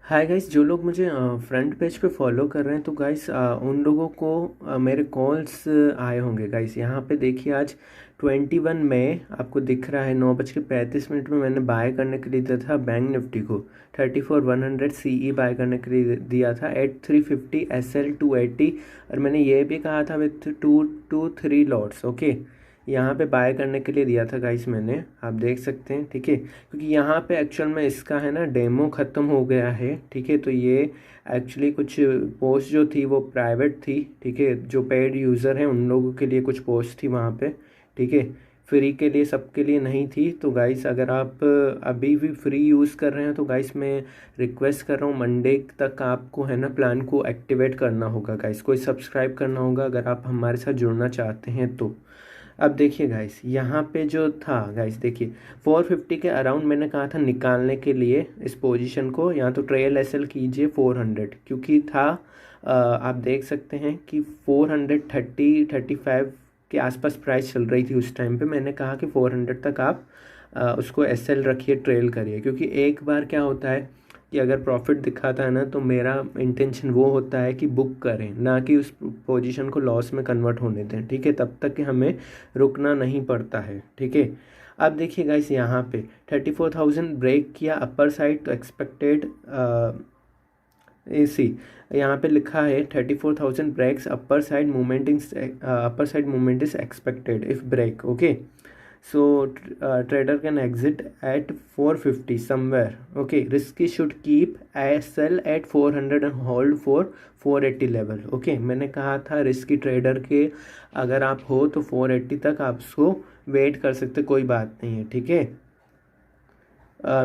Hi guys, जो लोग मुझे फ्रंट पेज पे फॉलो कर रहे हैं तो गाइस उन लोगों को मेरे कॉल्स आए होंगे। गाइस यहाँ पे देखिए, आज 21 मई आपको दिख रहा है 9:35 में मैंने बाय करने के लिए दिया था बैंक निफ्टी को 34,100 CE बाय करने के लिए दिया था एट 350 SL 280। और मैंने ये भी कहा था विथ 2 to 3 लॉट्स। ओके, यहाँ पे बाय करने के लिए दिया था गाइस मैंने, आप देख सकते हैं। ठीक है, क्योंकि यहाँ पे एक्चुअल में इसका है ना डेमो ख़त्म हो गया है। ठीक है, तो ये एक्चुअली कुछ पोस्ट जो थी वो प्राइवेट थी। ठीक है, जो पेड यूज़र हैं उन लोगों के लिए कुछ पोस्ट थी वहाँ पे। ठीक है, फ्री के लिए सबके लिए नहीं थी। तो गाइस अगर आप अभी भी फ्री यूज़ कर रहे हैं तो गाइस मैं रिक्वेस्ट कर रहा हूँ, मंडे तक आपको है ना प्लान को एक्टिवेट करना होगा। गाइस कोई सब्सक्राइब करना होगा अगर आप हमारे साथ जुड़ना चाहते हैं तो। अब देखिए गाइस, यहाँ पे जो था गाइस, देखिए 450 के अराउंड मैंने कहा था निकालने के लिए इस पोजीशन को, या तो ट्रेल एसएल कीजिए 400, क्योंकि था आप देख सकते हैं कि 435 के आसपास प्राइस चल रही थी उस टाइम पे। मैंने कहा कि 400 तक आप उसको एसएल रखिए, ट्रेल करिए, क्योंकि एक बार क्या होता है कि अगर प्रॉफिट दिखाता है ना तो मेरा इंटेंशन वो होता है कि बुक करें, ना कि उस पोजीशन को लॉस में कन्वर्ट होने दें। ठीक है, तब तक कि हमें रुकना नहीं पड़ता है। ठीक है, अब देखिए गाइस, यहाँ पे 34,000 ब्रेक किया अपर साइड, तो एक्सपेक्टेड AC यहाँ पे लिखा है 34,000 breaks upper side movement is expected if break. Okay, so trader can exit at 450 somewhere. Okay, risky should keep sell at 400 and hold for 480 level. Okay, मैंने कहा था risky trader के अगर आप हो तो 480 तक आप उसको वेट कर सकते, कोई बात नहीं है। ठीक है,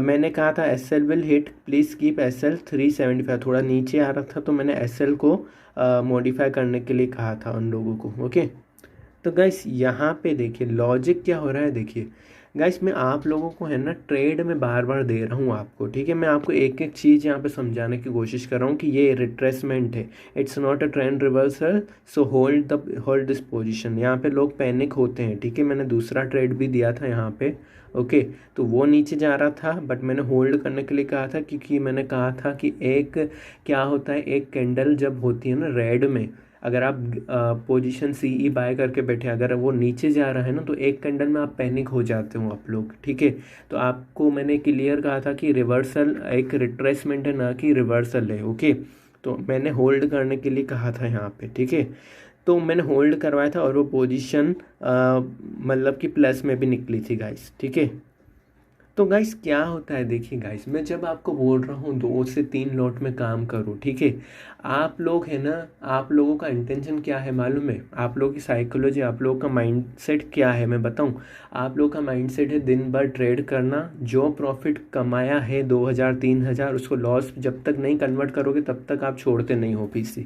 मैंने कहा था SL will hit, please keep SL 375। थोड़ा नीचे आ रहा था तो मैंने SL को मॉडिफाई करने के लिए कहा था उन लोगों को। ओके, तो गाइस यहाँ पे देखिए लॉजिक क्या हो रहा है। देखिए गाइस, मैं आप लोगों को है ना ट्रेड में बार बार दे रहा हूँ आपको। ठीक है, मैं आपको एक एक चीज़ यहाँ पे समझाने की कोशिश कर रहा हूँ कि ये रिट्रेसमेंट है, it's not a trend reversal. So hold this position. यहाँ पे लोग पैनिक होते हैं। ठीक है, मैंने दूसरा ट्रेड भी दिया था यहाँ पे। ओके, तो वो नीचे जा रहा था बट मैंने होल्ड करने के लिए कहा था, क्योंकि मैंने कहा था कि एक क्या होता है, एक कैंडल जब होती है ना रेड में, अगर आप पोजीशन CE बाय करके बैठे, अगर वो नीचे जा रहा है ना तो एक कैंडल में आप पैनिक हो जाते हो आप लोग। ठीक है, तो आपको मैंने क्लियर कहा था कि रिवर्सल एक रिट्रेसमेंट है, ना कि रिवर्सल है। ओके, तो मैंने होल्ड करने के लिए कहा था यहाँ पे। ठीक है, तो मैंने होल्ड करवाया था और वो पोजीशन मतलब कि प्लस में भी निकली थी गाइस। ठीक है, तो गाइस क्या होता है, देखिए गाइस, मैं जब आपको बोल रहा हूँ 2 से 3 लॉट में काम करो। ठीक है, आप लोग है ना, आप लोगों का इंटेंशन क्या है मालूम है, आप लोगों की साइकोलॉजी, आप लोगों का माइंडसेट क्या है मैं बताऊँ। आप लोगों का माइंडसेट है दिन भर ट्रेड करना, जो प्रॉफिट कमाया है 2,000 3,000 उसको लॉस जब तक नहीं कन्वर्ट करोगे तब तक आप छोड़ते नहीं हो PC।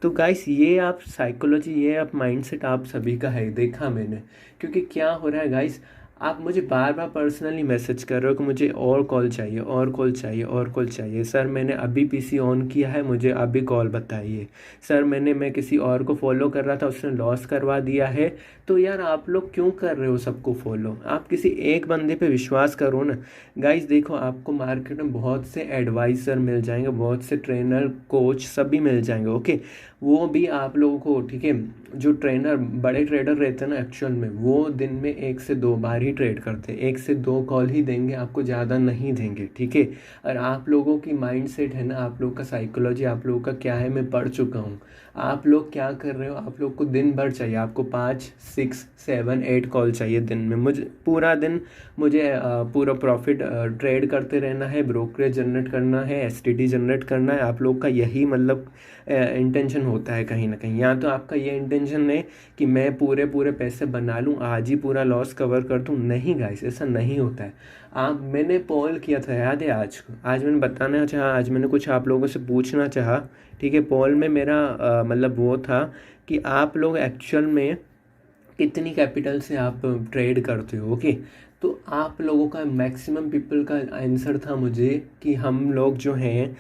तो गाइस ये आप साइकोलॉजी, ये आप माइंडसेट आप सभी का है, देखा मैंने। क्योंकि क्या हो रहा है गाइस, आप मुझे बार बार पर्सनली मैसेज कर रहे हो कि मुझे और कॉल चाहिए, और कॉल चाहिए, और कॉल चाहिए। सर मैंने अभी PC ऑन किया है, मुझे अभी कॉल बताइए। सर मैं किसी और को फॉलो कर रहा था, उसने लॉस करवा दिया है। तो यार आप लोग क्यों कर रहे हो सबको फॉलो, आप किसी एक बंदे पे विश्वास करो ना। गाइस देखो, आपको मार्केट में बहुत से एडवाइज़र मिल जाएंगे, बहुत से ट्रेनर कोच सभी मिल जाएंगे। ओके, वो भी आप लोगों को, ठीक है, जो ट्रेनर बड़े ट्रेडर रहते हैं ना एक्चुअल में, वो दिन में 1 से 2 बार ही ट्रेड करते हैं, 1 से 2 कॉल ही देंगे आपको, ज़्यादा नहीं देंगे। ठीक है, और आप लोगों की माइंडसेट है ना, आप लोगों का साइकोलॉजी आप लोगों का क्या है मैं पढ़ चुका हूँ। आप लोग क्या कर रहे हो, आप लोग को दिन भर चाहिए, आपको 5 6 7 8 कॉल चाहिए दिन में। मुझे पूरा दिन मुझे पूरा प्रॉफिट ट्रेड करते रहना है, ब्रोकरेज जनरेट करना है, STT जनरेट करना है। आप लोग का यही मतलब इंटेंशन होता है कहीं ना कहीं, या तो आपका ये इंटेंशन है कि मैं पूरे पूरे पैसे बना लूँ, आज ही पूरा लॉस कवर कर दूँ। नहीं गाइस, ऐसा नहीं होता है। आप मैंने पोल किया था, याद है, आज मैंने बताना चाहा, आज मैंने कुछ आप लोगों से पूछना चाहा। ठीक है, पोल में मेरा मतलब वो था कि आप लोग एक्चुअल में कितनी कैपिटल से आप ट्रेड करते हो। ओके, तो आप लोगों का मैक्सिमम पीपल का आंसर था मुझे कि हम लोग जो हैं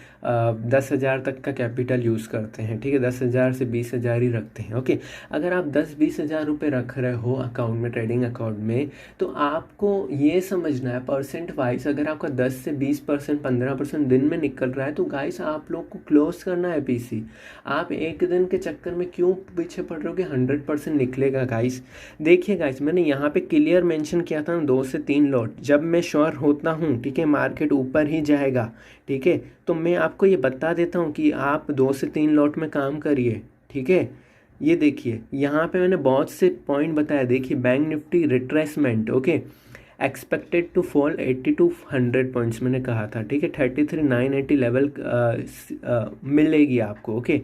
10,000 तक का कैपिटल यूज़ करते हैं, ठीक है, 10,000 से 20,000 ही रखते हैं। ओके, अगर आप 10-20 हज़ार रुपये रख रहे हो अकाउंट में, ट्रेडिंग अकाउंट में, तो आपको ये समझना है परसेंट वाइज, अगर आपका 10 से 20%, 15% दिन में निकल रहा है तो गाइस आप लोग को क्लोज करना है पीसी। आप एक दिन के चक्कर में क्यों पीछे पड़ रहे हो कि 100% निकलेगा गाइस। देखिए गाइस, मैंने यहाँ पे क्लियर मेंशन किया था ना 2 से 3 लॉट, जब मैं श्योर होता हूँ, ठीक है, मार्केट ऊपर ही जाएगा, ठीक है, तो मैं आपको ये बता देता हूँ कि आप 2 से 3 लॉट में काम करिए, ठीक है। ये देखिए यहाँ पे मैंने बहुत से पॉइंट बताया। देखिए bank Nifty retracement, okay, expected to fall 80 to 100 points मैंने कहा था, ठीक है, 33,980 लेवल मिलेगी आपको, ओके,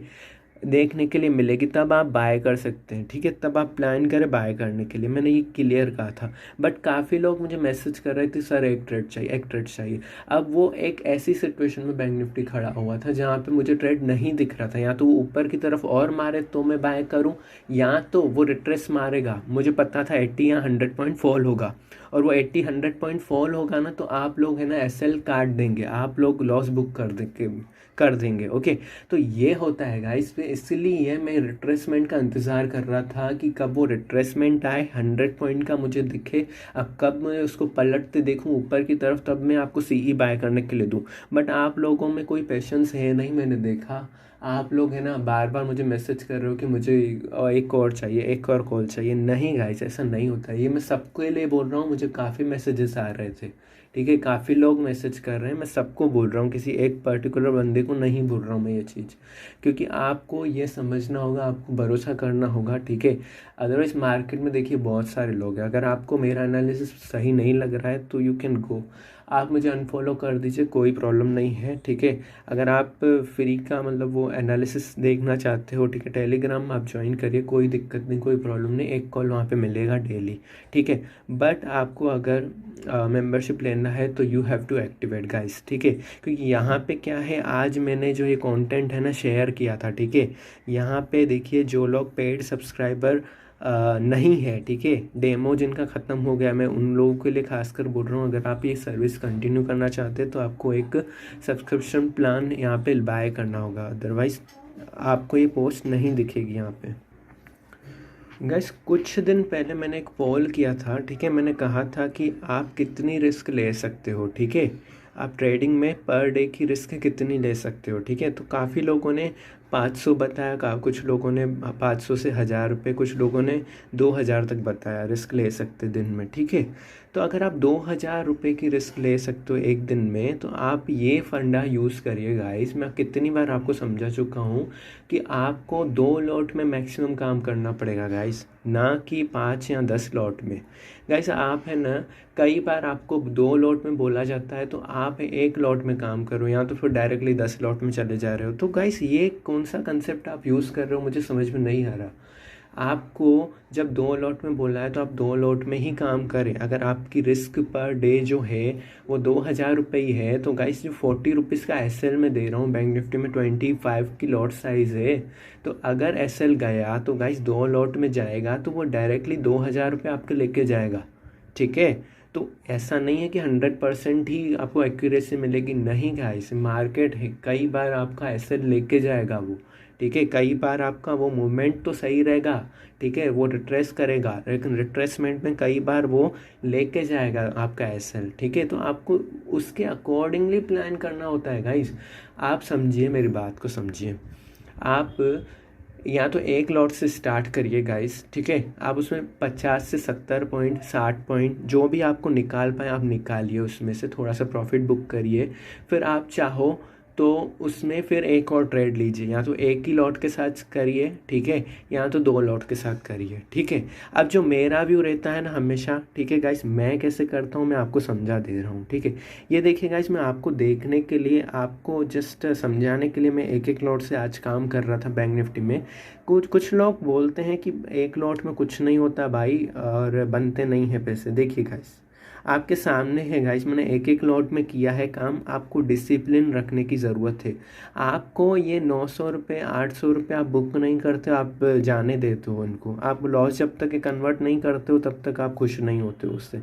देखने के लिए मिलेगी, तब आप बाय कर सकते हैं, ठीक है, तब आप प्लान करें बाय करने के लिए, मैंने ये क्लियर कहा था। बट काफ़ी लोग मुझे मैसेज कर रहे थे सर एक ट्रेड चाहिए, एक ट्रेड चाहिए। अब वो एक ऐसी सिचुएशन में बैंक निफ्टी खड़ा हुआ था जहाँ पे मुझे ट्रेड नहीं दिख रहा था, या तो वो ऊपर की तरफ और मारे तो मैं बाय करूँ, या तो वो रिट्रेस मारेगा। मुझे पता था 80 या 100 पॉइंट फॉल होगा, और वो 80-100 पॉइंट फॉल होगा ना, तो आप लोग है ना एसएल काट देंगे, आप लोग लॉस बुक कर देंगे, ओके। तो ये होता है गाइस, इसलिए मैं रिट्रेसमेंट का इंतज़ार कर रहा था कि कब वो रिट्रेसमेंट आए, 100 पॉइंट का मुझे दिखे, अब कब मैं उसको पलटते देखूं ऊपर की तरफ, तब मैं आपको सीई बाय करने के लिए दूं। बट आप लोगों में कोई पेशेंस है नहीं, मैंने देखा आप लोग है ना बार बार मुझे मैसेज कर रहे हो कि मुझे एक और चाहिए, एक और कॉल चाहिए। नहीं गाइस, ऐसा नहीं होता, ये मैं सबके लिए बोल रहा हूँ, मुझे काफ़ी मैसेजेस आ रहे थे, ठीक है, काफ़ी लोग मैसेज कर रहे हैं, मैं सबको बोल रहा हूँ, किसी एक पर्टिकुलर बंदे को नहीं बोल रहा हूँ मैं ये चीज़, क्योंकि आपको ये समझना होगा, आपको भरोसा करना होगा, ठीक है। अदरवाइज मार्केट में देखिए बहुत सारे लोग हैं, अगर आपको मेरा एनालिसिस सही नहीं लग रहा है तो यू कैन गो, आप मुझे अनफॉलो कर दीजिए, कोई प्रॉब्लम नहीं है, ठीक है। अगर आप फ्री का मतलब वो एनालिसिस देखना चाहते हो, ठीक है, टेलीग्राम आप ज्वाइन करिए, कोई दिक्कत नहीं, कोई प्रॉब्लम नहीं, एक कॉल वहाँ पे मिलेगा डेली, ठीक है। बट आपको अगर मेंबरशिप लेना है तो you have to activate guys, ठीक है, क्योंकि यहाँ पे क्या है, आज मैंने जो ये कंटेंट है ना शेयर किया था, ठीक है, यहाँ पे देखिए जो लोग पेड सब्सक्राइबर नहीं है, ठीक है, डेमो जिनका ख़त्म हो गया, मैं उन लोगों के लिए खासकर बोल रहा हूँ, अगर आप ये सर्विस कंटिन्यू करना चाहते हैं तो आपको एक सब्सक्रिप्शन प्लान यहाँ पे बाय करना होगा, अदरवाइज़ आपको ये पोस्ट नहीं दिखेगी यहाँ पे। गैस कुछ दिन पहले मैंने एक पोल किया था, ठीक है, मैंने कहा था कि आप कितनी रिस्क ले सकते हो, ठीक है, आप ट्रेडिंग में पर डे की रिस्क कितनी ले सकते हो, ठीक है। तो काफ़ी लोगों ने 500 बताया, कुछ लोगों ने 500 से 1,000 रुपये, कुछ लोगों ने 2,000 तक बताया रिस्क ले सकते दिन में, ठीक है। तो अगर आप 2,000 रुपये की रिस्क ले सकते हो एक दिन में, तो आप ये फंडा यूज़ करिए गाइस। मैं कितनी बार आपको समझा चुका हूँ कि आपको 2 लॉट में मैक्सिमम काम करना पड़ेगा गाइस, ना कि 5 या 10 लॉट में। गाइस आप है ना, कई बार आपको 2 लॉट में बोला जाता है तो आप 1 लॉट में काम करो, या तो फिर डायरेक्टली 10 लॉट में चले जा रहे हो। तो गाइस ये कौन सा कंसेप्ट आप यूज़ कर रहे हो, मुझे समझ में नहीं आ रहा। आपको जब 2 लॉट में बोला है तो आप 2 लॉट में ही काम करें। अगर आपकी रिस्क पर डे जो है वो 2,000 रुपये ही है, तो गाइस जो 40 रुपीज़ का एसएल में दे रहा हूँ, बैंक निफ्टी में 25 की लॉट साइज़ है, तो अगर एसएल गया तो गाइस 2 लॉट में जाएगा तो वो डायरेक्टली 2,000 रुपये आपके लेके जाएगा, ठीक है। तो ऐसा नहीं है कि 100% ही आपको एक्यूरेसी मिलेगी, नहीं गाइस, मार्केट है, कई बार आपका एसएल लेके जाएगा वो, ठीक है, कई बार आपका वो मूवमेंट तो सही रहेगा, ठीक है, वो रिट्रेस करेगा, लेकिन रिट्रेसमेंट में कई बार वो लेके जाएगा आपका एसएल, ठीक है। तो आपको उसके अकॉर्डिंगली प्लान करना होता है गाइस। आप समझिए, मेरी बात को समझिए। आप या तो 1 लॉट से स्टार्ट करिए गाइस, ठीक है, आप उसमें 50 से 70 पॉइंट, 60 पॉइंट जो भी आपको निकाल पाए आप निकालिए, उसमें से थोड़ा सा प्रॉफिट बुक करिए। फिर आप चाहो तो उसमें फिर एक और ट्रेड लीजिए, या तो एक ही लॉट के साथ करिए, ठीक है, या तो 2 लॉट के साथ करिए, ठीक है। अब जो मेरा व्यू रहता है ना हमेशा, ठीक है गाइस, मैं कैसे करता हूँ मैं आपको समझा दे रहा हूँ, ठीक है। ये देखिए गाइस, मैं आपको देखने के लिए, आपको जस्ट समझाने के लिए मैं एक लॉट से आज काम कर रहा था बैंक निफ्टी में। कुछ लोग बोलते हैं कि 1 लॉट में कुछ नहीं होता भाई और बनते नहीं हैं पैसे। देखिए गाइस, आपके सामने है गाइस, मैंने एक लॉट में किया है काम। आपको डिसिप्लिन रखने की ज़रूरत है। आपको ये 900 रुपये, 800 रुपये आप बुक नहीं करते, आप जाने देते हो उनको। आप लॉस जब तक कन्वर्ट नहीं करते हो तब तक आप खुश नहीं होते हो उससे।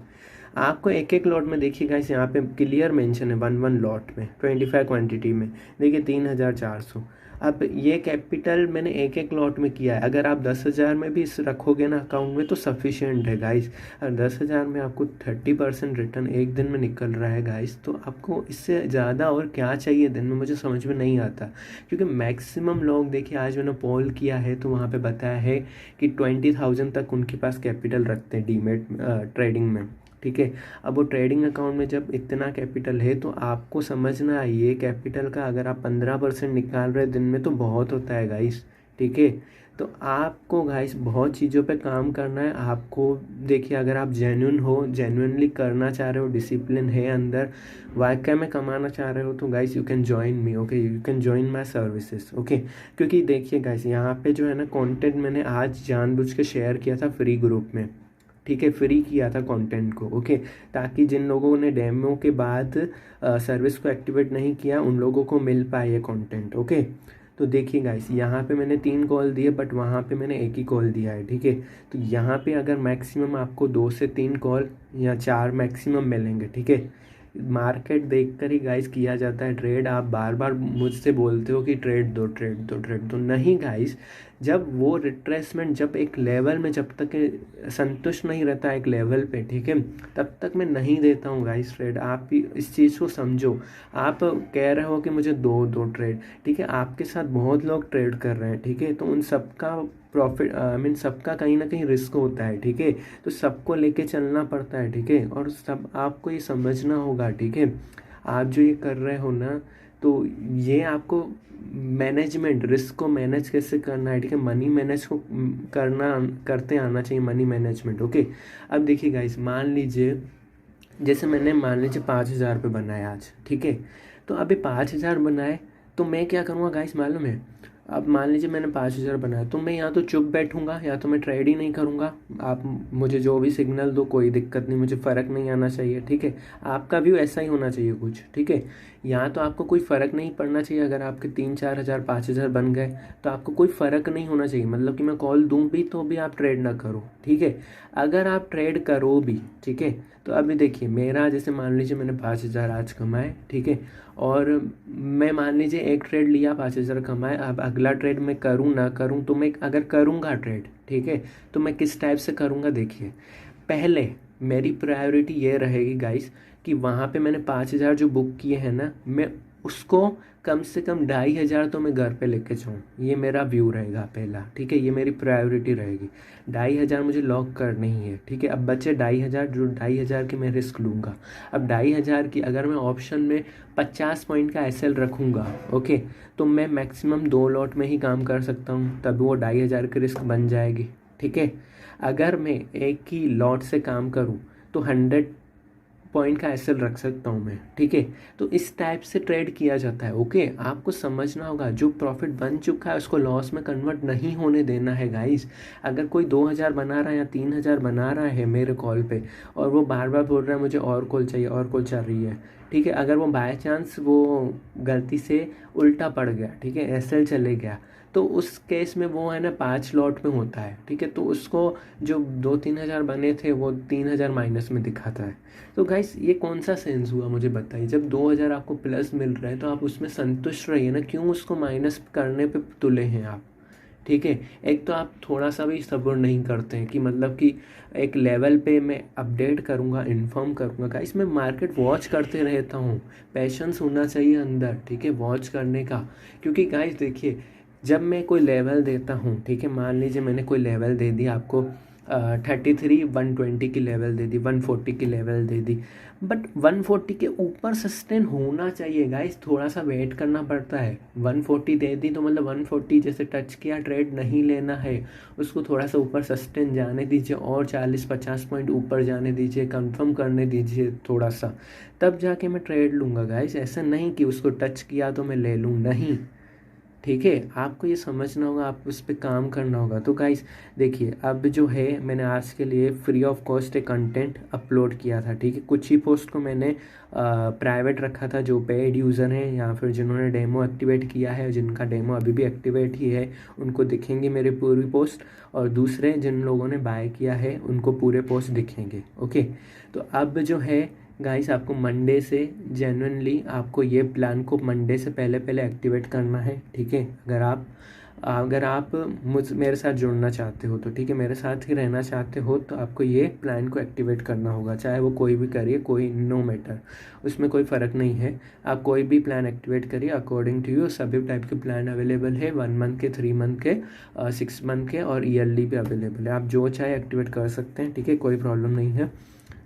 आपको एक एक लॉट में देखिए गाइस, यहाँ पे क्लियर मेंशन है 1 लॉट में 25 क्वांटिटी में देखिए 3,400। अब ये कैपिटल मैंने एक एक लॉट में किया है। अगर आप 10,000 में भी इस रखोगे ना अकाउंट में तो सफिशिएंट है गाइस। और 10,000 में आपको 30% रिटर्न एक दिन में निकल रहा है गाइस, तो आपको इससे ज़्यादा और क्या चाहिए दिन में, मुझे समझ में नहीं आता। क्योंकि मैक्सिमम लोग देखिए, आज मैंने पोल किया है तो वहाँ पे बताया है कि 20,000 तक उनके पास कैपिटल रखते हैं डीमेट ट्रेडिंग में, ठीक है। अब वो ट्रेडिंग अकाउंट में जब इतना कैपिटल है तो आपको समझना है ये कैपिटल का अगर आप 15% निकाल रहे दिन में तो बहुत होता है गाइस, ठीक है। तो आपको गाइस बहुत चीज़ों पे काम करना है आपको। देखिए, अगर आप जेन्युइन हो, जेन्युइनली करना चाह रहे हो, डिसिप्लिन है अंदर, वाकई में कमाना चाह रहे हो तो guys you can join me, okay, you can join my services, okay. क्योंकि देखिए गाइस, यहाँ पे जो है ना कंटेंट मैंने आज जानबूझ के शेयर किया था फ्री ग्रुप में, ठीक है, फ्री किया था कंटेंट को, ओके, ताकि जिन लोगों ने डेमो के बाद सर्विस को एक्टिवेट नहीं किया उन लोगों को मिल पाए ये कंटेंट, ओके। तो देखिए गाइस, यहाँ पे मैंने 3 कॉल दिए बट वहाँ पे मैंने एक ही कॉल दिया है, ठीक है। तो यहाँ पे अगर मैक्सिमम आपको 2 से 3 कॉल या 4 मैक्सिमम मिलेंगे, ठीक है। मार्केट देखकर ही गाइस किया जाता है ट्रेड। आप बार बार मुझसे बोलते हो कि ट्रेड दो, ट्रेड दो, ट्रेड दो, नहीं गाइस। जब वो रिट्रेसमेंट जब एक लेवल में जब तक संतुष्ट नहीं रहता एक लेवल पे, ठीक है, तब तक मैं नहीं देता हूँ गाइस ट्रेड। आप इस चीज़ को समझो। आप कह रहे हो कि मुझे दो ट्रेड, ठीक है, आपके साथ बहुत लोग ट्रेड कर रहे हैं, ठीक है, तो उन सबका प्रॉफिट सबका कहीं ना कहीं रिस्क होता है, ठीक है। तो सबको लेके चलना पड़ता है, ठीक है, और सब आपको ये समझना होगा, ठीक है। आप जो ये कर रहे हो ना, तो ये आपको मैनेजमेंट, रिस्क को मैनेज कैसे करना है, ठीक है, मनी मैनेज को करते आना चाहिए, मनी मैनेजमेंट, ओके। अब देखिए गाइस, मान लीजिए जैसे मैंने मान लीजिए 5,000 रुपये बनाए आज, ठीक है। तो अभी 5,000 बनाए तो मैं क्या करूँगा गाइस मालूम है? अब मान लीजिए मैंने 5,000 बनाया तो मैं या तो चुप बैठूंगा या तो मैं ट्रेड ही नहीं करूँगा। आप मुझे जो भी सिग्नल दो कोई दिक्कत नहीं, मुझे फ़र्क नहीं आना चाहिए, ठीक है। आपका भी ऐसा ही होना चाहिए कुछ, ठीक है। यहाँ तो आपको कोई फ़र्क नहीं पड़ना चाहिए। अगर आपके 3-4 हज़ार 5,000 बन गए तो आपको कोई फ़र्क नहीं होना चाहिए, मतलब कि मैं कॉल दूँ भी तो भी आप ट्रेड ना करो, ठीक है। अगर आप ट्रेड करो भी, ठीक है, तो अभी देखिए मेरा जैसे मान लीजिए मैंने 5,000 आज कमाए, ठीक है, और मैं मान लीजिए एक ट्रेड लिया 5,000 कमाए। अब अगला ट्रेड मैं करूँ ना करूँ, तो मैं अगर करूँगा ट्रेड, ठीक है, तो मैं किस टाइप से करूँगा देखिए। पहले मेरी प्रायोरिटी ये रहेगी गाइस कि वहाँ पे मैंने 5,000 जो बुक किए हैं ना, मैं उसको कम से कम 2,500 तो मैं घर पे लेके जाऊँ, ये मेरा व्यू रहेगा पहला, ठीक है, ये मेरी प्रायोरिटी रहेगी। 2,500 मुझे लॉक करनी ही है, ठीक है। अब बचे 2,500, जो 2,500 की मैं रिस्क लूँगा। अब 2,500 की अगर मैं ऑप्शन में 50 पॉइंट का एसएल रखूँगा, ओके, तो मैं मैक्सिमम 2 लॉट में ही काम कर सकता हूँ, तब वो 2,500 की रिस्क बन जाएगी, ठीक है। अगर मैं एक ही लॉट से काम करूँ तो 100 पॉइंट का एसएल रख सकता हूँ मैं, ठीक है। तो इस टाइप से ट्रेड किया जाता है, ओके। आपको समझना होगा, जो प्रॉफिट बन चुका है उसको लॉस में कन्वर्ट नहीं होने देना है गाइस। अगर कोई 2,000 बना रहा है या 3,000 बना रहा है मेरे कॉल पे और वो बार बार बोल रहा है मुझे और कॉल चाहिए, और कॉल चल रही है, ठीक है, अगर वो बाय चांस वो गलती से उल्टा पड़ गया, ठीक है, एसएल चले गया, तो उस केस में वो है ना 5 लॉट में होता है, ठीक है, तो उसको जो 2-3 हज़ार बने थे वो 3,000 माइनस में दिखाता है। तो गाइस ये कौन सा सेंस हुआ मुझे बताइए? जब 2,000 आपको प्लस मिल रहा है तो आप उसमें संतुष्ट रहिए ना, क्यों उसको माइनस करने पे तुले हैं आप, ठीक है। एक तो आप थोड़ा सा भी सब्र नहीं करते हैं कि मतलब कि एक लेवल पे मैं अपडेट करूँगा, इन्फॉर्म करूँगा। गाइस मैं मार्केट वॉच करते रहता हूँ, पेशेंस होना चाहिए अंदर, ठीक है, वॉच करने का। क्योंकि गाइस देखिए, जब मैं कोई लेवल देता हूँ, ठीक है, मान लीजिए मैंने कोई लेवल दे दी आपको 33, 120 की लेवल दे दी, 140 की लेवल दे दी, बट 140 के ऊपर सस्टेन होना चाहिए गाइस, थोड़ा सा वेट करना पड़ता है। 140 दे दी तो मतलब 140 जैसे टच किया, ट्रेड नहीं लेना है, उसको थोड़ा सा ऊपर सस्टेन जाने दीजिए और 40-50 पॉइंट ऊपर जाने दीजिए, कंफर्म करने दीजिए थोड़ा सा, तब जाके मैं ट्रेड लूँगा गाइस। ऐसा नहीं कि उसको टच किया तो मैं ले लूँ, नहीं, ठीक है, आपको ये समझना होगा, आप उस पर काम करना होगा। तो गाइस देखिए, अब जो है मैंने आज के लिए फ्री ऑफ कॉस्ट एक कंटेंट अपलोड किया था, ठीक है। कुछ ही पोस्ट को मैंने प्राइवेट रखा था, जो पेड यूज़र हैं या फिर जिन्होंने डेमो एक्टिवेट किया है, जिनका डेमो अभी भी एक्टिवेट ही है, उनको दिखेंगे मेरे पूरी पोस्ट, और दूसरे जिन लोगों ने बाय किया है उनको पूरे पोस्ट दिखेंगे, ओके। तो अब जो है गाइस, आपको मंडे से जेन्युइनली आपको ये प्लान को मंडे से पहले पहले एक्टिवेट करना है, ठीक है। अगर आप मेरे साथ जुड़ना चाहते हो तो ठीक है, मेरे साथ ही रहना चाहते हो तो आपको ये प्लान को एक्टिवेट करना होगा, चाहे वो कोई भी करिए, कोई नो मैटर, उसमें कोई फ़र्क नहीं है। आप कोई भी प्लान एक्टिवेट करिए अकॉर्डिंग टू यू। सभी टाइप के प्लान अवेलेबल है, 1 मंथ के, 3 मंथ के, 6 मंथ के और ईयरली भी अवेलेबल है। आप जो चाहे एक्टिवेट कर सकते हैं, ठीक है, कोई प्रॉब्लम नहीं है।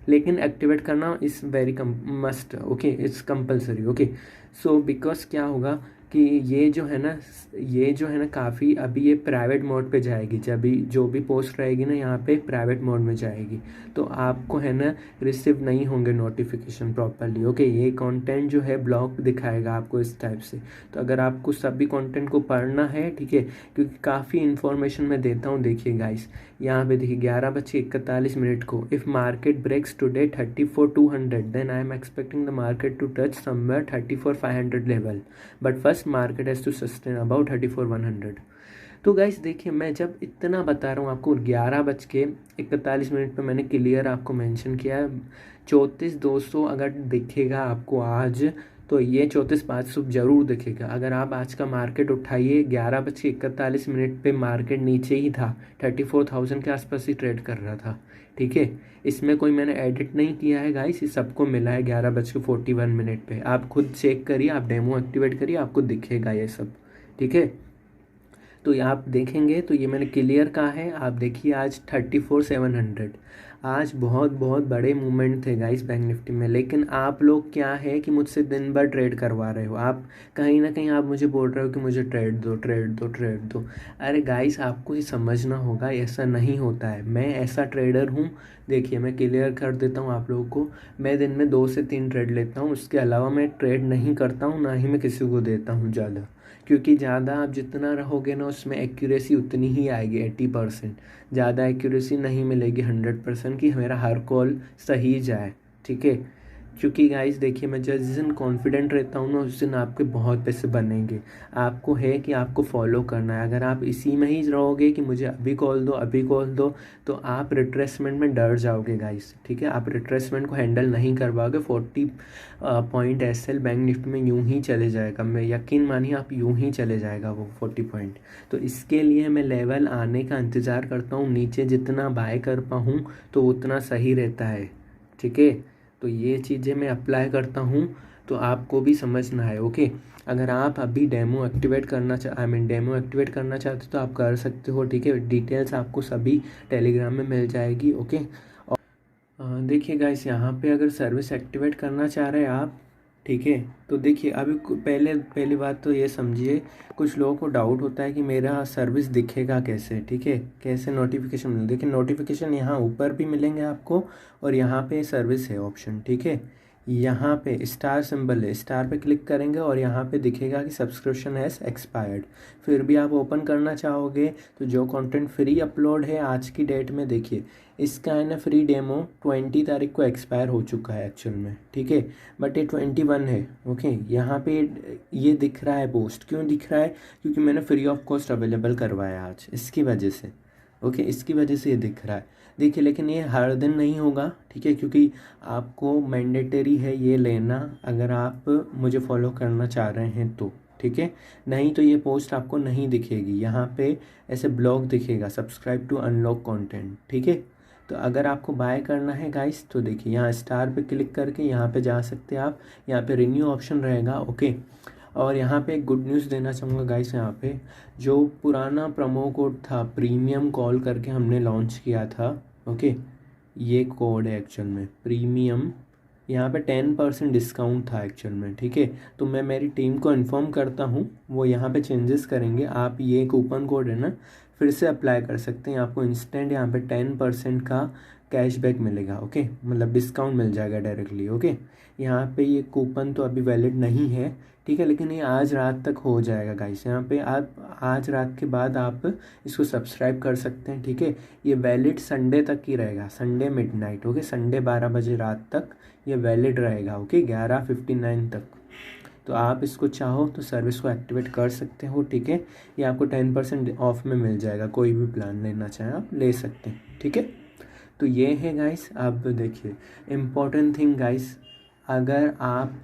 लेकिन एक्टिवेट करना is very must, okay, it's compulsory, okay. So because क्या होगा कि ये जो है ना काफ़ी अभी ये प्राइवेट मोड पे जाएगी, जब भी जो भी पोस्ट रहेगी ना यहाँ पे प्राइवेट मोड में जाएगी, तो आपको है ना रिसीव नहीं होंगे नोटिफिकेशन प्रॉपरली, ओके। ये कंटेंट जो है ब्लॉग दिखाएगा आपको इस टाइप से। तो अगर आपको सभी कंटेंट को पढ़ना है, ठीक है, क्योंकि काफ़ी इन्फॉर्मेशन मैं देता हूँ। देखिए गाइस, यहाँ पे देखिए 11:41 को, if market breaks today 34,200 then I am expecting the market to touch somewhere 34,500 level, but first market has to sustain about 34,100। तो गाइस देखिए, मैं जब इतना बता रहा हूँ आपको, 11:41 पे मैंने क्लियर आपको मेंशन किया है 34,200 अगर दिखेगा आपको आज, तो ये 34,500 जरूर दिखेगा। अगर आप आज का मार्केट उठाइए, 11:41 पे मार्केट नीचे ही था, 34,000 के आसपास ही ट्रेड कर रहा था, ठीक है। इसमें कोई मैंने एडिट नहीं किया है गाइस, ये सबको मिला है 11:41 पे। आप खुद चेक करिए, आप डेमो एक्टिवेट करिए, आपको दिखेगा ये सब, ठीक है। तो ये आप देखेंगे तो ये मैंने क्लियर कहा है। आप देखिए आज 34,700, आज बहुत बहुत बड़े मूवमेंट थे गाइस बैंक निफ्टी में। लेकिन आप लोग क्या है कि मुझसे दिन भर ट्रेड करवा रहे हो, आप कहीं ना कहीं आप मुझे बोल रहे हो कि मुझे ट्रेड दो, ट्रेड दो, ट्रेड दो। अरे गाइस, आपको ये समझना होगा, ऐसा नहीं होता है। मैं ऐसा ट्रेडर हूँ, देखिए मैं क्लियर कर देता हूँ आप लोगों को, मैं दिन में 2 से 3 ट्रेड लेता हूँ, उसके अलावा मैं ट्रेड नहीं करता हूँ, ना ही मैं किसी को देता हूँ ज़्यादा। क्योंकि ज़्यादा आप जितना रहोगे ना, उसमें एक्यूरेसी उतनी ही आएगी, 80%। ज़्यादा एक्यूरेसी नहीं मिलेगी 100% कि मेरा हर कॉल सही जाए, ठीक है। क्योंकि गाइस देखिए, मैं जिस दिन कॉन्फिडेंट रहता हूँ ना, उस दिन आपके बहुत पैसे बनेंगे। आपको है कि आपको फॉलो करना है। अगर आप इसी में ही रहोगे कि मुझे अभी कॉल दो, अभी कॉल दो, तो आप रिट्रेसमेंट में डर जाओगे गाइस, ठीक है। आप रिट्रेसमेंट को हैंडल नहीं कर पाओगे। 40 पॉइंट एसएल बैंक निफ्टी में यूं ही चले जाएगा, मैं यकीन मानिए, आप यूं ही चले जाएगा वो 40 पॉइंट। तो इसके लिए मैं लेवल आने का इंतज़ार करता हूँ, नीचे जितना बाय कर पाऊँ तो उतना सही रहता है, ठीक है। तो ये चीज़ें मैं अप्लाई करता हूँ, तो आपको भी समझना है, ओके। अगर आप अभी डेमो एक्टिवेट करना डेमो एक्टिवेट करना चाहते हो तो आप कर सकते हो, ठीक है। डिटेल्स आपको सभी टेलीग्राम में मिल जाएगी, ओके। देखिए गाइस, यहाँ पे अगर सर्विस एक्टिवेट करना चाह रहे हैं आप, ठीक है, तो देखिए अभी पहली बात तो ये समझिए, कुछ लोगों को डाउट होता है कि मेरा सर्विस दिखेगा कैसे, ठीक है, कैसे नोटिफिकेशन मिले। देखिए नोटिफिकेशन यहाँ ऊपर भी मिलेंगे आपको, और यहाँ पे सर्विस है ऑप्शन, ठीक है। यहाँ पे स्टार सिंबल है, स्टार पे क्लिक करेंगे और यहाँ पे दिखेगा कि सब्सक्रिप्शन हैज़ एक्सपायर्ड। फिर भी आप ओपन करना चाहोगे तो जो कंटेंट फ्री अपलोड है आज की डेट में, देखिए इसका है ना फ्री डेमो 20 तारीख को एक्सपायर हो चुका है एक्चुअल में, ठीक है। बट ये 21 है, ओके। यहाँ पे ये दिख रहा है पोस्ट, क्यों दिख रहा है? क्योंकि मैंने फ्री ऑफ कॉस्ट अवेलेबल करवाया आज, इसकी वजह से, ओके, इसकी वजह से ये दिख रहा है। देखिए लेकिन ये हर दिन नहीं होगा, ठीक है, क्योंकि आपको मैंडेटरी है ये लेना अगर आप मुझे फॉलो करना चाह रहे हैं तो, ठीक है। नहीं तो ये पोस्ट आपको नहीं दिखेगी, यहाँ पे ऐसे ब्लॉग दिखेगा, सब्सक्राइब टू अनलॉक कंटेंट, ठीक है। तो अगर आपको बाय करना है गाइस तो देखिए यहाँ स्टार पे क्लिक करके यहाँ पे जा सकते हैं आप, यहाँ पे रिन्यू ऑप्शन रहेगा, ओके। और यहाँ पे एक गुड न्यूज़ देना चाहूँगा गाइस, यहाँ पे जो पुराना प्रोमो कोड था प्रीमियम कॉल करके हमने लॉन्च किया था, ओके, ये कोड है एक्चुअल में प्रीमियम, यहाँ पे 10% डिस्काउंट था एक्चुअल में, ठीक है। तो मैं मेरी टीम को इन्फॉर्म करता हूँ, वो यहाँ पे चेंजेस करेंगे। आप ये कूपन कोड है ना फिर से अप्लाई कर सकते हैं, आपको इंस्टेंट यहाँ पे 10% का कैशबैक मिलेगा, ओके, मतलब डिस्काउंट मिल जाएगा डायरेक्टली, ओके। यहाँ पे ये कूपन तो अभी वैलिड नहीं है, ठीक है। लेकिन ये आज रात तक हो जाएगा गाइस। यहाँ पे आप आज रात के बाद आप इसको सब्सक्राइब कर सकते हैं, ठीक है। ये वैलिड संडे तक ही रहेगा, संडे मिडनाइट, ओके, संडे 12 बजे रात तक ये वैलिड रहेगा, ओके, 11:59 तक। तो आप इसको चाहो तो सर्विस को एक्टिवेट कर सकते हो, ठीक है। ये आपको 10% ऑफ में मिल जाएगा, कोई भी प्लान लेना चाहें आप ले सकते हैं, ठीक है। तो ये है गाइस। अब देखिए इम्पॉर्टेंट थिंग गाइस, अगर आप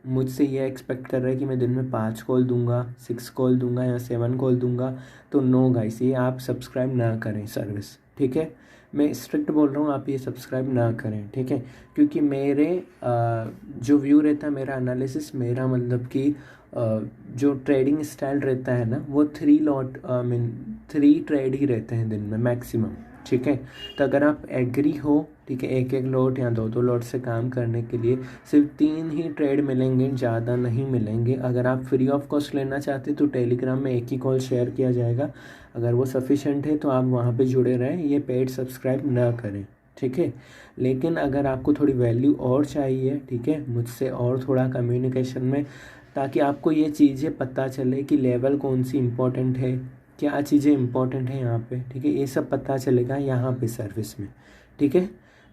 मुझसे ये एक्सपेक्ट कर रहे हैं कि मैं दिन में 5 कॉल दूंगा, 6 कॉल दूंगा या 7 कॉल दूंगा, तो नो गाइस, ये आप सब्सक्राइब ना करें सर्विस, ठीक है। मैं स्ट्रिक्ट बोल रहा हूँ, आप ये सब्सक्राइब ना करें, ठीक है। क्योंकि मेरे जो व्यू रहता है, मेरा एनालिसिस, मेरा मतलब कि जो ट्रेडिंग स्टाइल रहता है ना, वो 3 ट्रेड ही रहते हैं दिन में मैक्सिमम, ठीक है। तो अगर आप एग्री हो, ठीक है, एक लॉट या दो लॉट से काम करने के लिए सिर्फ 3 ही ट्रेड मिलेंगे, ज़्यादा नहीं मिलेंगे। अगर आप फ्री ऑफ कॉस्ट लेना चाहते तो टेलीग्राम में एक ही कॉल शेयर किया जाएगा, अगर वो सफिशेंट है तो आप वहाँ पे जुड़े रहें, ये पेड सब्सक्राइब ना करें, ठीक है। लेकिन अगर आपको थोड़ी वैल्यू और चाहिए, ठीक है, मुझसे और थोड़ा कम्युनिकेशन में, ताकि आपको ये चीज़ें पता चले कि लेवल कौन सी इम्पोर्टेंट है, क्या चीज़ें इम्पोर्टेंट है यहाँ पे, ठीक है, ये सब पता चलेगा यहाँ पे सर्विस में, ठीक है।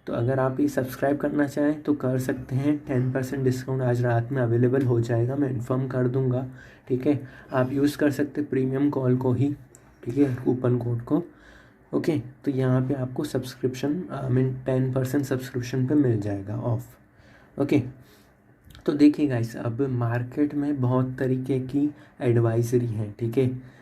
तो अगर आप ये सब्सक्राइब करना चाहें तो कर सकते हैं, 10% डिस्काउंट आज रात में अवेलेबल हो जाएगा, मैं इन्फॉर्म कर दूंगा, ठीक है। आप यूज़ कर सकते प्रीमियम कॉल को ही, ठीक है, कूपन कोड को, ओके। तो यहाँ पे आपको सब्सक्रिप्शन 10% सब्सक्रिप्शन पे मिल जाएगा ऑफ, ओके। तो देखिए गाइस, अब मार्केट में बहुत तरीके की एडवाइजरी हैं, ठीक है।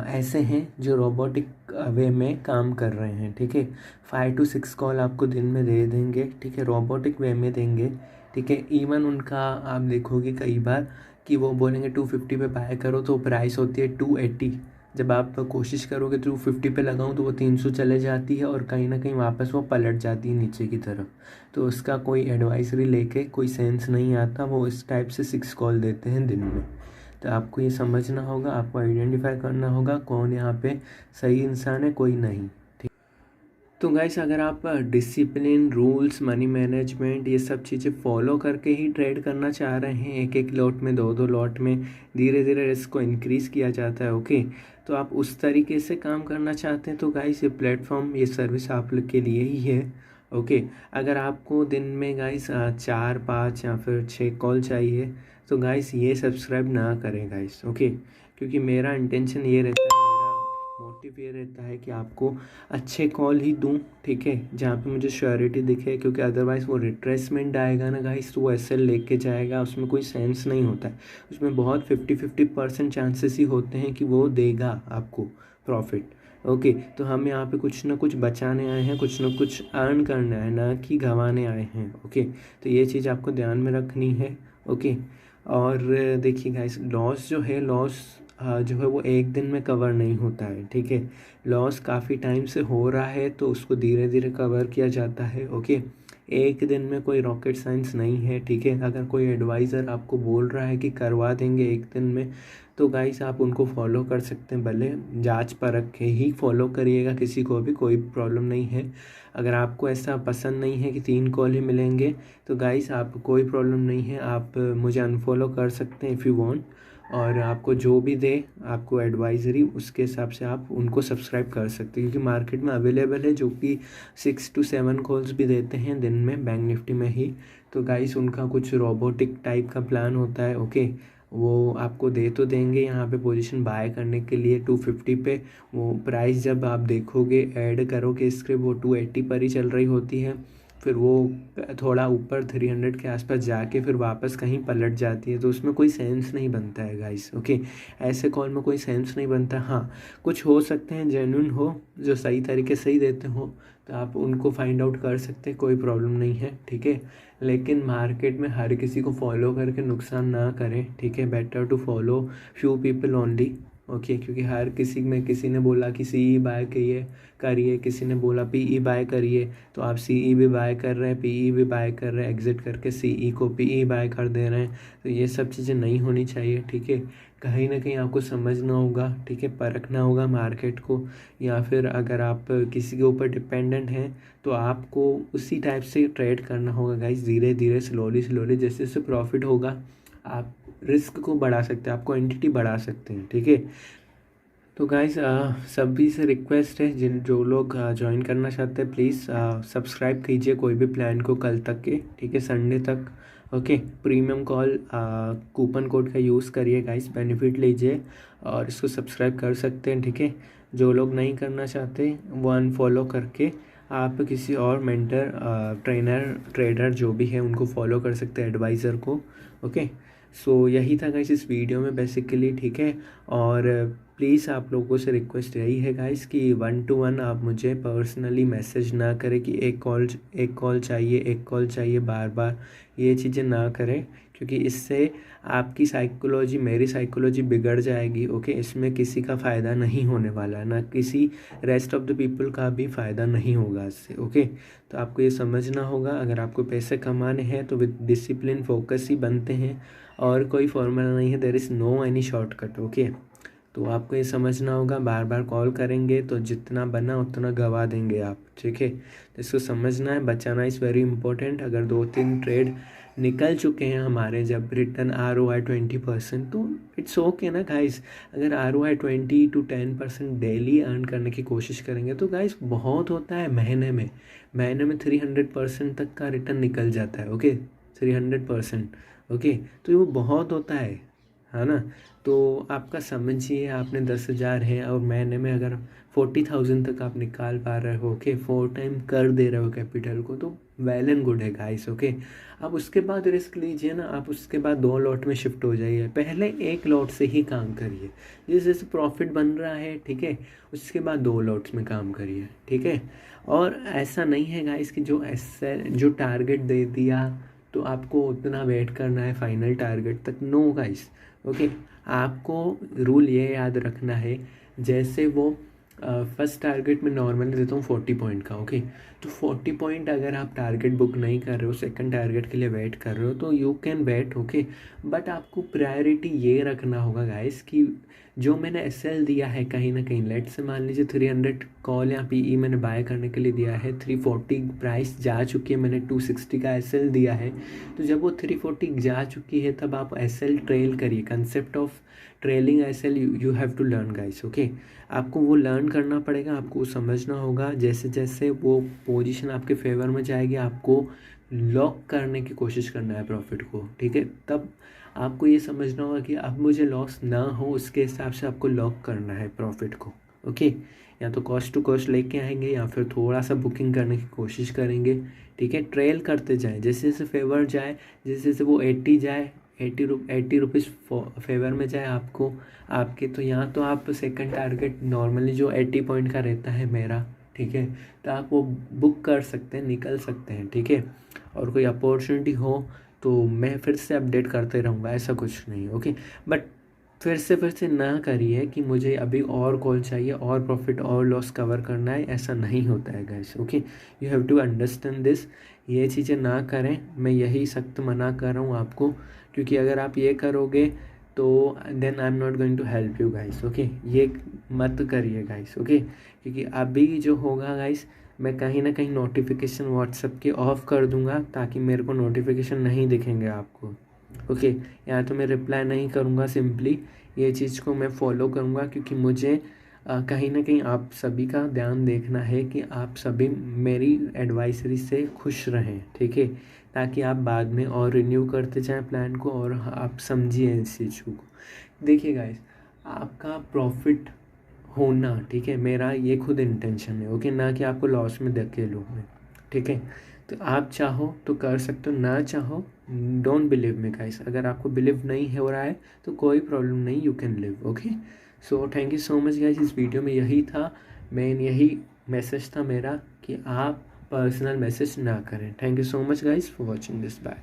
ऐसे हैं जो रोबोटिक वे में काम कर रहे हैं, ठीक है। 5 to 6 कॉल आपको दिन में दे देंगे, ठीक है, रोबोटिक वे में देंगे, ठीक है। इवन उनका आप देखोगे कई बार कि वो बोलेंगे 250 पे बाय करो, तो प्राइस होती है 280। जब आप कोशिश करोगे 250 पे लगाऊं तो वो 300 चले जाती है, और कहीं ना कहीं वापस वो पलट जाती है नीचे की तरफ। तो उसका कोई एडवाइजरी लेके कोई सेंस नहीं आता, वो इस टाइप से 6 कॉल देते हैं दिन में। तो आपको ये समझना होगा, आपको आइडेंटिफाई करना होगा कौन यहाँ पे सही इंसान है, कोई नहीं, ठीक। तो गाइस, अगर आप डिसिप्लिन, रूल्स, मनी मैनेजमेंट, ये सब चीज़ें फॉलो करके ही ट्रेड करना चाह रहे हैं, एक लॉट में, दो लॉट में धीरे धीरे रिस्क को इंक्रीज़ किया जाता है, ओके। तो आप उस तरीके से काम करना चाहते हैं तो गाइस ये प्लेटफॉर्म, ये सर्विस आप लोग के लिए ही है, ओके। अगर आपको दिन में गाइस 4, 5 या फिर 6 कॉल चाहिए तो गाइस ये सब्सक्राइब ना करें गाइस, ओके। क्योंकि मेरा इंटेंशन ये रहता है, मेरा मोटिव ये रहता है कि आपको अच्छे कॉल ही दूं, ठीक है, जहाँ पे मुझे श्योरिटी दिखे। क्योंकि अदरवाइज़ वो रिट्रेसमेंट आएगा ना गाइस, तो वो एसएल लेके जाएगा, उसमें कोई सेंस नहीं होता है। उसमें बहुत 50% चांसेस ही होते हैं कि वो देगा आपको प्रॉफिट, ओके। तो हम यहाँ पे कुछ ना कुछ बचाने आए हैं, कुछ ना कुछ अर्न करने आए, ना कि गंवाने आए हैं, ओके। तो ये चीज़ आपको ध्यान में रखनी है, ओके। और देखिए गाइस, लॉस जो है, जो है वो एक दिन में कवर नहीं होता है, ठीक है। लॉस काफ़ी टाइम से हो रहा है तो उसको धीरे धीरे कवर किया जाता है, ओके। एक दिन में कोई रॉकेट साइंस नहीं है, ठीक है। अगर कोई एडवाइज़र आपको बोल रहा है कि करवा देंगे एक दिन में, तो गाइस आप उनको फॉलो कर सकते हैं, भले जांच परख के ही फॉलो करिएगा, किसी को भी कोई प्रॉब्लम नहीं है। अगर आपको ऐसा पसंद नहीं है कि 3 कॉल ही मिलेंगे, तो गाइस आप कोई प्रॉब्लम नहीं है, आप मुझे अनफॉलो कर सकते हैं इफ़ यू वांट। और आपको जो भी दे आपको एडवाइजरी, उसके हिसाब से आप उनको सब्सक्राइब कर सकते हैं, क्योंकि मार्केट में अवेलेबल है जो कि 6 to 7 कॉल्स भी देते हैं दिन में, बैंक निफ्टी में ही। तो गाइस उनका कुछ रोबोटिक टाइप का प्लान होता है, ओके। वो आपको दे तो देंगे यहाँ पे पोजीशन बाय करने के लिए 250 पे। वो प्राइस जब आप देखोगे, ऐड करोगे स्क्रिप्ट, वो 280 पर ही चल रही होती है। फिर वो थोड़ा ऊपर 300 के आसपास जाके फिर वापस कहीं पलट जाती है, तो उसमें कोई सेंस नहीं बनता है गाइस, ओके। ऐसे कॉल में कोई सेंस नहीं बनता। हाँ, कुछ हो सकते हैं जेन्युइन हो, जो सही तरीके से ही देते हो, तो आप उनको फाइंड आउट कर सकते हैं, कोई प्रॉब्लम नहीं है, ठीक है। लेकिन मार्केट में हर किसी को फॉलो करके नुकसान ना करें, ठीक है। Better to follow few people only, okay. क्योंकि हर किसी में, किसी ने बोला कि सीई बाय करिए, किसी ने बोला पीई बाय करिए, तो आप सीई भी बाय कर रहे हैं, पीई भी बाय कर रहे हैं, एग्जिट करके सीई को पीई बाय कर दे रहे हैं। तो ये सब चीज़ें नहीं होनी चाहिए, ठीक है। कहीं ना कहीं आपको समझना होगा, ठीक है, परखना होगा मार्केट को। या फिर अगर आप किसी के ऊपर डिपेंडेंट हैं तो आपको उसी टाइप से ट्रेड करना होगा गाइस, धीरे धीरे, स्लोली, जैसे जैसे प्रॉफिट होगा आप रिस्क को बढ़ा सकते हैं, आप क्वांटिटी बढ़ा सकते हैं, ठीक है। तो गाइस सभी से रिक्वेस्ट है, जो लोग ज्वाइन करना चाहते हैं प्लीज़ सब्सक्राइब कीजिए कोई भी प्लान को कल तक के, ठीक है, संडे तक। Okay, premium call coupon code का यूज़ करिए गाइस, बेनिफिट लीजिए और इसको सब्सक्राइब कर सकते हैं, ठीक है। जो लोग नहीं करना चाहते वो अनफॉलो करके आप किसी और मेंटर ट्रेनर ट्रेडर जो भी है उनको फॉलो कर सकते हैं, एडवाइज़र को। ओके, सो यही था गाइस इस वीडियो में बेसिकली, ठीक है। और प्लीज़ आप लोगों से रिक्वेस्ट यही है गाइस कि 1 to 1 आप मुझे पर्सनली मैसेज ना करें कि एक कॉल चाहिए बार बार, ये चीज़ें ना करें, क्योंकि इससे आपकी साइकोलॉजी, मेरी साइकोलॉजी बिगड़ जाएगी। ओके, इसमें किसी का फ़ायदा नहीं होने वाला, ना किसी रेस्ट ऑफ द पीपल का भी फ़ायदा नहीं होगा इससे। ओके, तो आपको ये समझना होगा, अगर आपको पैसे कमाने हैं तो विद डिसिप्लिन फोकस ही बनते हैं, और कोई फॉर्मूला नहीं है, there is no any shortcut. Okay, तो आपको ये समझना होगा, बार बार कॉल करेंगे तो जितना बना उतना गवा देंगे आप, ठीक है। तो इसको समझना है, बचाना इज़ वेरी इंपॉर्टेंट। अगर 2-3 ट्रेड निकल चुके हैं हमारे, जब रिटर्न ROI 20%, तो इट्स ओके ना गाइस। अगर ROI 20 to 10% डेली अर्न करने की कोशिश करेंगे तो गाइस बहुत होता है, महीने में 300% तक का रिटर्न निकल जाता है। ओके, 300%। ओके, तो वो बहुत होता है ना। तो आपका समझिए, आपने 10,000 है और महीने में अगर 40,000 तक आप निकाल पा रहे हो, ओके, 4 टाइम कर दे रहे हो कैपिटल को, तो वेल एंड गुड है गाइस। ओके, आप उसके बाद रिस्क लीजिए ना, आप उसके बाद 2 लॉट में शिफ्ट हो जाइए, पहले 1 लॉट से ही काम करिए, जैसे जैसे प्रॉफिट बन रहा है, ठीक है, उसके बाद 2 लॉट्स में काम करिए, ठीक है। और ऐसा नहीं है गाइस कि जो टारगेट दे दिया तो आपको उतना वेट करना है फाइनल टारगेट तक, नो गाइस। ओके, आपको रूल ये याद रखना है, जैसे वो फर्स्ट टारगेट में नॉर्मली देता हूँ 40 पॉइंट का। ओके, तो 40 पॉइंट अगर आप टारगेट बुक नहीं कर रहे हो, सेकंड टारगेट के लिए वेट कर रहे हो, तो you can wait. Okay, but आपको प्रायोरिटी ये रखना होगा गाइस कि जो मैंने SL दिया है कहीं ना कहीं, लेट से मान लीजिए 300 कॉल या PE मैंने बाय करने के लिए दिया है, 340 प्राइस जा चुकी है, मैंने 260 का SL दिया है, तो जब वो 340 जा चुकी है तब आप SL ट्रेल करिए। Concept of trailing SL you have to learn guys. Okay, आपको वो लर्न करना पड़ेगा, आपको समझना होगा, जैसे जैसे वो पोजीशन आपके फेवर में जाएगी आपको लॉक करने की कोशिश करना है प्रॉफिट को, ठीक है। तब आपको ये समझना होगा कि अब मुझे लॉस ना हो, उसके हिसाब से आपको लॉक करना है प्रॉफिट को। ओके, या तो कॉस्ट टू कॉस्ट लेके आएंगे या फिर थोड़ा सा बुकिंग करने की कोशिश करेंगे, ठीक है। ट्रेल करते जाएं, जैसे जैसे फेवर जाए, जैसे जैसे वो 80 जाए, 80 रुपीज़ फेवर में जाए आपको आपके, तो यहाँ तो आप सेकंड टारगेट नॉर्मली जो 80 पॉइंट का रहता है मेरा, ठीक है, तो आप वो बुक कर सकते हैं, निकल सकते हैं, ठीक है। और कोई अपॉर्चुनिटी हो तो मैं फिर से अपडेट करते रहूँगा, ऐसा कुछ नहीं। ओके, बट फिर से ना करिए कि मुझे अभी और कॉल चाहिए और प्रॉफिट और लॉस कवर करना है, ऐसा नहीं होता है guys. Okay, you have to understand this, ये चीज़ें ना करें, मैं यही सख्त मना कर रहा हूँ आपको, क्योंकि अगर आप ये करोगे तो then I am not going to help you guys. Okay, ये मत करिए गाइस। ओके, क्योंकि अभी जो होगा गाइस, मैं कहीं ना कहीं नोटिफिकेशन व्हाट्सएप के ऑफ़ कर दूंगा ताकि मेरे को नोटिफिकेशन नहीं दिखेंगे आपको। ओके, या तो मैं रिप्लाई नहीं करूँगा, सिंपली ये चीज़ को मैं फॉलो करूँगा, क्योंकि मुझे कहीं ना कहीं आप सभी का ध्यान देखना है कि आप सभी मेरी एडवाइजरी से खुश रहें, ठीक है, ताकि आप बाद में और रिन्यू करते जाएं प्लान को, और आप समझिए इस चीज़ को। देखिए गाइस, आपका प्रॉफिट होना, ठीक है, मेरा ये खुद इंटेंशन है। ओके, ना कि आपको लॉस में धकेलूँ मैं, ठीक है। तो आप चाहो तो कर सकते हो, ना चाहो डोंट बिलीव मी गाइस। अगर आपको बिलीव नहीं हो रहा है तो कोई प्रॉब्लम नहीं, you can live. Okay, so thank you so much guys. इस वीडियो में यही था, मेन यही मैसेज था मेरा कि आप पर्सनल मैसेज ना करें। Thank you so much guys for watching this, bye.